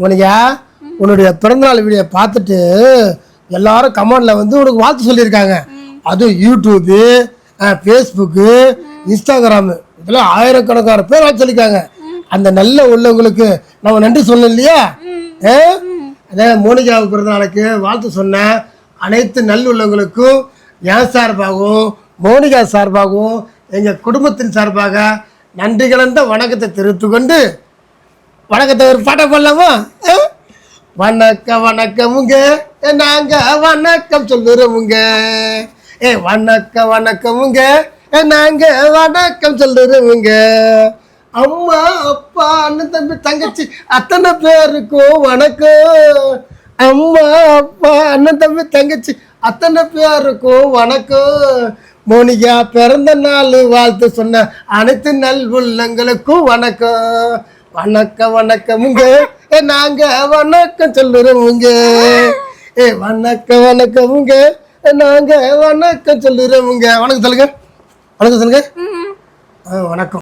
Monica உன்னுடைய பிறந்தநாள் video பார்த்துட்டு எல்லாரும் கமெண்ட்ல வந்து உனக்கு வாழ்த்து சொல்லியிருக்காங்க. அதுவும் யூடியூப்பு, ஃபேஸ்புக்கு, இன்ஸ்டாகிராமு இதெல்லாம் ஆயிரக்கணக்கான பேர் வாழ்த்து சொல்லியிருக்காங்க. அந்த நல்ல உள்ளவங்களுக்கு நம்ம நன்றி சொல்லணும் இல்லையா? அதான் மோனிகாவுக்கு பிறந்த நாளைக்கு வாழ்த்து சொன்ன அனைத்து நல்லுள்ளவங்களுக்கும் என் சார்பாகவும் மோனிகா சார்பாகவும் எங்கள் குடும்பத்தின் சார்பாக நன்றி கலந்த வணக்கத்தை தெரிவித்து கொண்டு வணக்கத்தை ஒரு பாட்டை பண்ணலாமா? வணக்கம் வணக்கமுங்க நாங்கள் வணக்கம் சொல்லுறோமுங்க. வணக்கம் வணக்கமுங்க நாங்கள் வணக்கம் சொல்லுறோமுங்க. அம்மா அப்பா அண்ணன் தம்பி தங்கச்சி அத்தனை பேருக்கும் வணக்கம். அம்மா அப்பா அண்ணன் தம்பி தங்கச்சி அத்தனை பேருக்கும் வணக்கம். மோனிகா பிறந்த நாள் வாழ்த்து சொன்ன அனைத்து நல் உள்ளங்களுக்கும் வணக்கம். வணக்கம் வணக்கமுங்க நாங்க வணக்கம் சொல்லுறோமுங்க. வணக்கம் வணக்கமுங்க நாங்க வணக்கம் சொல்லுறோமுங்க. வணக்கம் சொல்லுங்க. வணக்கம் சொல்லுங்க. வணக்கம்.